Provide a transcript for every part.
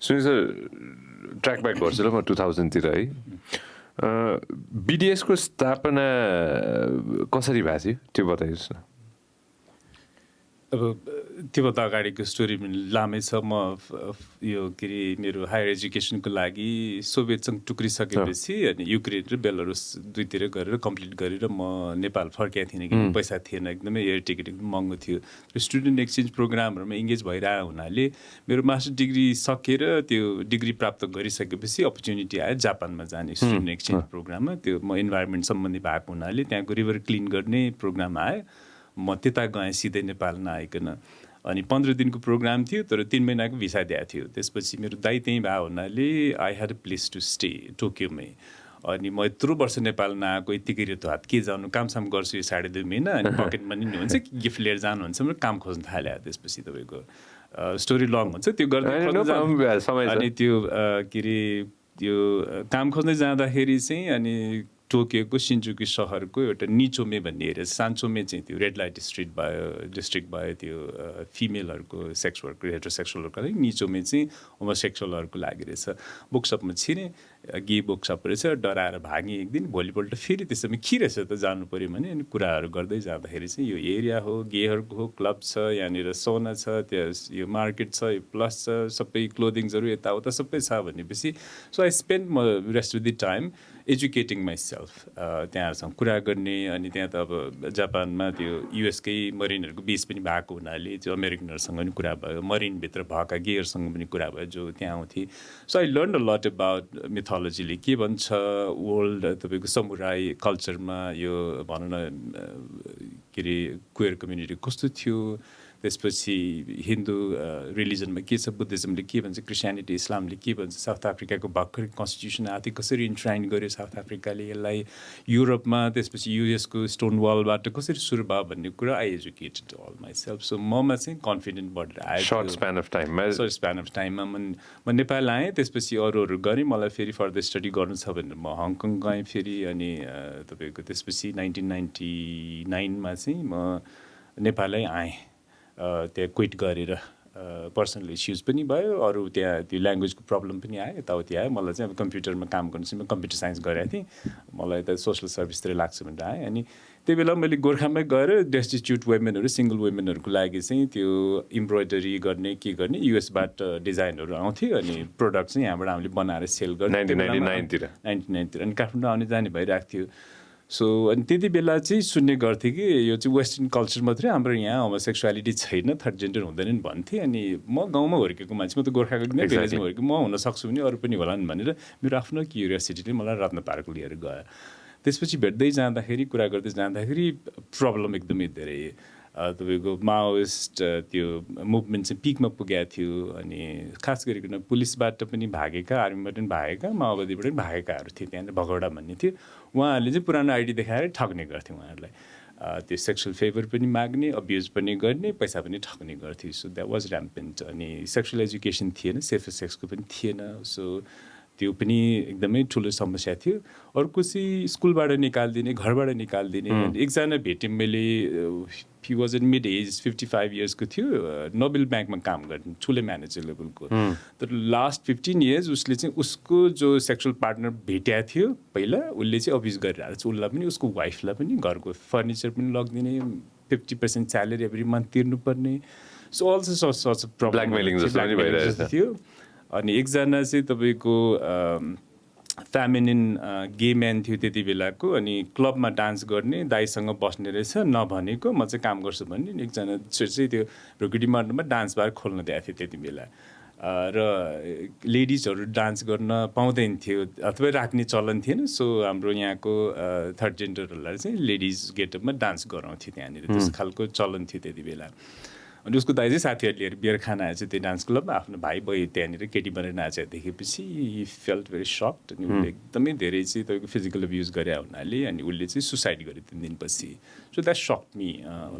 Sunil sir track back गर्छु ल म 2000 तिर है BDS को स्थापना कसरी भएको थियो त्यो बताइदिनुहोस् न अब त्योभन्दा अगाडिको स्टोरी पनि लामै छ म यो के अरे मेरो हायर एजुकेसनको लागि सोभियतसँग टुक्रिसकेपछि अनि युक्रेन र बेलारुस दुईतिर गरेर कम्प्लिट गरेर म नेपाल फर्किएको थिएन किनकि पैसा थिएन एकदमै एयर टिकट एकदम महँगो थियो र स्टुडेन्ट एक्सचेन्ज प्रोग्रामहरूमा इङ्गेज भइरहेको हुनाले मेरो मास्टर डिग्री सकेर त्यो डिग्री प्राप्त गरिसकेपछि अपर्च्युनिटी आयो जापानमा जाने स्टुडेन्ट एक्सचेन्ज प्रोग्राममा त्यो म इन्भाइरोमेन्ट सम्बन्धी भएको हुनाले त्यहाँको रिभर क्लिन गर्ने प्रोग्राम आयो म त्यता गएँ सिधै नेपाल नआइकन अनि 15 दिनको प्रोग्राम थियो तर 3 महिनाको भिसा दिएको थियो त्यसपछि मेरो दाइ त्यहीँ भएको हुनाले I had a place to stay टोकियोमै अनि म यत्रो वर्ष नेपाल नआएको यत्तिकै रेतो हात के जानु कामसाम गर्छु यो 2.5 महिना अनि पकेट मनी नि हुन्छ गिफ्ट लिएर जानुहुन्छ भने काम खोज्न थाल्यो त्यसपछि तपाईँको स्टोरी लङ हुन्छ त्यो गर्दै अनि त्यो के अरे त्यो काम खोज्दै जाँदाखेरि चाहिँ अनि टोकियोको सिन्जुकी सहरको एउटा निचोमे भन्ने एरिया सान्चोमे चाहिँ त्यो रेड लाइट डिस्ट्रिक्ट भयो त्यो फिमेलहरूको सेक्स वर्क हेटेरोसेक्सुअलहरूको लागि निचोमे चाहिँ होमोसेक्सुअलहरूको लागि रहेछ बुकसपमा छिरेँ गे बुकसप रहेछ डराएर भागेँ एक दिन भोलिपल्ट फेरि त्यसमा के रहेछ त जानु पऱ्यो भने अनि कुराहरू गर्दै जाँदाखेरि चाहिँ यो एरिया हो गेहरूको हो क्लब छ यहाँनिर सोना छ त्यहाँ यो मार्केट छ यो प्लस छ सबै क्लोदिङ्सहरू यताउता सबै छ भनेपछि सो आई स्पेन्ड म rest of the time educating myself त्यहाँहरूसँग कुरा गर्ने अनि त्यहाँ त अब जापानमा त्यो युएसकै मरिनहरूको बिच पनि भएको हुनाले त्यो अमेरिकनहरूसँग पनि कुरा भयो मरिनभित्र भएका गेहरूसँग पनि कुरा भयो जो त्यहाँ आउँथे so I learn a lot about मिथोलोजीले के भन्छ वर्ल्ड तपाईँको समुराई कल्चरमा यो भनौँ न के अरे क्वेयर कम्युनिटी कस्तो थियो त्यसपछि हिन्दू रिलिजनमा के छ बुद्धिज्मले के भन्छ क्रिस्चियनिटी इस्लामले के भन्छ साउथ अफ्रिकाको भर्खर कन्स्टिट्युसन आदि कसरी इन्ट्राइन गर्यो साउथ अफ्रिकाले यसलाई युरोपमा त्यसपछि युएसको स्टोन वालबाट कसरी सुरु भयो भन्ने कुरा I educated all myself so ममा चाहिँ कन्फिडेन्ट बढेर आयो सर्ट स्प्यान अफ टाइममा म नेपाल आएँ त्यसपछि अरूहरू गरेँ मलाई फेरि फर्दर स्टडी गर्नु छ भनेर म हङकङ गएँ फेरि अनि तपाईँको त्यसपछि 1999मा चाहिँ म नेपालै आएँ त्यहाँ क्विट गरेर पर्सनल इस्युज पनि भयो अरू त्यहाँ त्यो ल्याङ्ग्वेजको प्रब्लम पनि आयो यताउति आयो मलाई चाहिँ अब कम्प्युटरमा काम गर्नु चाहिँ म कम्प्युटर साइन्स गरेको थिएँ मलाई त सोसल सर्भिसतिर लाग्छ भनेर आएँ अनि त्यही बेला मैले गोर्खामै गएर डेस्टिट्युट वुमेनहरू सिङ्गल वुमेनहरूको लागि चाहिँ त्यो इम्ब्रोइडरी गर्ने के गर्ने युएसबाट डिजाइनहरू आउँथ्यो अनि प्रोडक्ट चाहिँ यहाँबाट हामीले बनाएर सेल गर्ने 1999 तिर अनि काठमाडौँ आउने जाने भइरहेको थियो सो अनि त्यति बेला चाहिँ सुन्ने गर्थेँ कि यो चाहिँ वेस्टर्न कल्चर मात्रै हाम्रो यहाँ होमोसेक्सुअलिटी छैन थर्ड जेन्डर हुँदैन नि भन्थेँ अनि म गाउँमा हुर्केको मान्छे म त गोर्खाको नै भिलेजमा हुर्केको म हुनसक्छु भने अरू पनि होला नि भनेर मेरो आफ्नो क्युरियोसिटीले मलाई रत्न पार्क लिएर गयो त्यसपछि भेट्दै जाँदाखेरि कुरा गर्दै जाँदाखेरि प्रब्लम एकदमै धेरै तपाईँको माओइस्ट त्यो मुभमेन्ट चाहिँ पिकमा पुगेको थियो अनि खास गरिकन पुलिसबाट पनि भागेका आर्मीबाट पनि भागेका माओवादीबाट पनि भागेकाहरू थिए त्यहाँनिर भगौडा भन्ने थियो उहाँहरूले चाहिँ पुरानो आइडी देखाएर ठग्ने गर्थे उहाँहरूलाई त्यो सेक्सुअल फेभर पनि माग्ने अब्युज पनि गर्ने पैसा पनि ठग्ने गर्थ्यो सो द्याट वाज ऱ्याम्पेन्ट अनि सेक्सुअल एजुकेसन थिएन सेफ सेक्सको पनि थिएन सो त्यो पनि एकदमै ठुलो समस्या थियो अर्को चाहिँ स्कुलबाट निकालिदिने घरबाट निकालिदिने एकजना भेटेँ मैले he was in mid age 55 इयर्सको थियो नोबेल ब्याङ्कमा काम गर्ने ठुलो म्यानेजर लेभलको तर लास्ट 15 इयर्स उसले चाहिँ उसको जो सेक्सुअल पार्टनर भेटेको थियो पहिला उसले चाहिँ अब्युज गरिरहेको छ उसलाई पनि उसको वाइफलाई पनि घरको फर्निचर पनि लगिदिने 50% स्यालेरी एभ्री मन्थ तिर्नुपर्ने so also sorts of problem थियो अनि एकजना चाहिँ तपाईँको फेमिनिन गे म्यान थियो त्यति बेलाको अनि क्लबमा डान्स गर्ने दाइसँग बस्ने रहेछ नभनेको म चाहिँ काम गर्छु भन्ने एकजना चाहिँ त्यो रोकेटी मार्टमा डान्स बार खोल्न दिएको थियो त्यति बेला र लेडिजहरू डान्स गर्न पाउँदैन थियो अथवा राख्ने चलन थिएन सो हाम्रो यहाँको थर्ड जेन्डरहरूलाई चाहिँ लेडिज गेटअपमा डान्स गराउँथ्यो त्यहाँनिर त्यस खालको चलन थियो त्यति बेला अनि उसको दाइ चाहिँ साथीहरू लिएर बियर खान आएछ त्यो डान्स क्लबमा आफ्नो भाइ बहिनी त्यहाँनिर केटी बनेर नाचेर देखेपछि हि फेल्ट भेरी सक्ड अनि उसले एकदमै धेरै चाहिँ तपाईँको फिजिकल अब्युज गरे हुनाले अनि उसले चाहिँ सुसाइड गर्यो 3 दिनपछि so that sucked me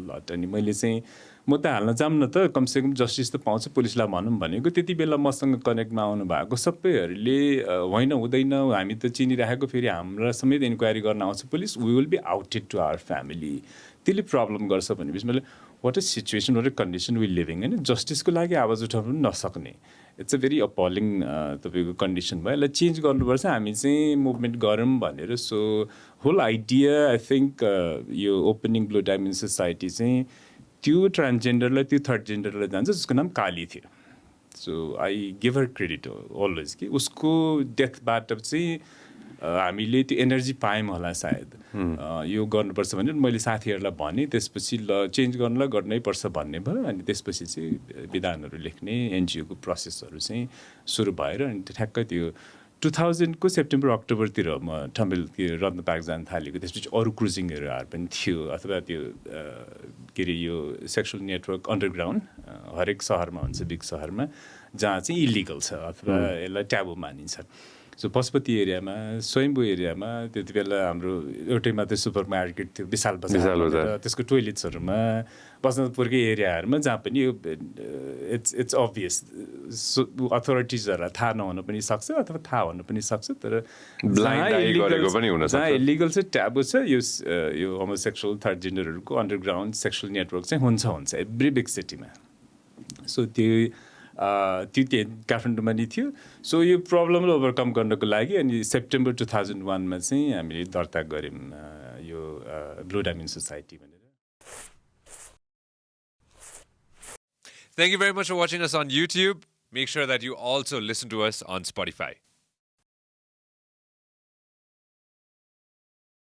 lot अनि मैले चाहिँ म त हाल्न जाऊँ न त कमसेकम जस्टिस त पाउँछ पुलिसलाई भनौँ भनेको त्यति बेला मसँग कनेक्टमा आउनु भएको सबैहरूले होइन हुँदैन हामी त चिनिराखेको फेरि हाम्रा समेत इन्क्वायरी गर्न आउँछ police we will be outed to our family त्यसले प्रब्लम गर्छ भनेपछि मैले what is situation what is condition we living होइन जस्टिसको लागि आवाज उठाउनु पनि नसक्ने इट्स अ भेरी अपलिङ तपाईँको कन्डिसन भयो यसलाई चेन्ज गर्नुपर्छ हामी चाहिँ मुभमेन्ट गरौँ भनेर so whole idea I think यो ओपनिङ ब्लू डायमन्ड सोसाइटी चाहिँ त्यो ट्रान्सजेन्डरलाई त्यो थर्ड जेन्डरलाई जान्छ जसको नाम काली थियो so I give her credit always कि उसको डेथबाट चाहिँ हामीले त्यो एनर्जी पायौँ होला सायद यो गर्नुपर्छ भनेर मैले साथीहरूलाई भनेँ त्यसपछि ल चेन्ज गर्नलाई गर्नै पर्छ भन्ने भयो अनि त्यसपछि चाहिँ विधानहरू लेख्ने एनजिओको प्रोसेसहरू चाहिँ सुरु भएर अनि ठ्याक्कै त्यो 2000को सेप्टेम्बर अक्टोबरतिर म ठम्बेल त्यो रत्न पार्क जान थालेको त्यसपछि अरू क्रुजिङहरू पनि थियो अथवा त्यो के अरे यो सेक्सुअल नेटवर्क अन्डरग्राउन्ड हरेक सहरमा हुन्छ बिग सहरमा जहाँ चाहिँ इलिगल छ अथवा यसलाई ट्याबु मानिन्छ सो पशुपति एरियामा स्वयम्भू एरियामा त्यति बेला हाम्रो एउटै मात्रै सुपर मार्केट थियो विशाल बजार त्यसको टोइलेट्सहरूमा बसन्तपुरकै एरियाहरूमा जहाँ पनि यो इट्स अभियस अथोरिटिजहरूलाई थाहा नहुन पनि सक्छ अथवा थाहा हुन पनि सक्छ तर जहाँ इलिगल चाहिँ ट्याबु छ यो होमोसेक्सुअल थर्ड जेन्डरहरूको अन्डरग्राउन्ड सेक्सुअल नेटवर्क चाहिँ हुन्छ एभ्री बिग सिटीमा सो त्यो काठमाडौँमा नि थियो सो यो प्रब्लमलाई ओभरकम गर्नको लागि अनि सेप्टेम्बर 2001मा चाहिँ हामीले दर्ता गऱ्यौँ यो ब्लू डायमन्ड सोसाइटी भनेर Thank you very much for watching us on YouTube. Make sure that you also listen to us on Spotify.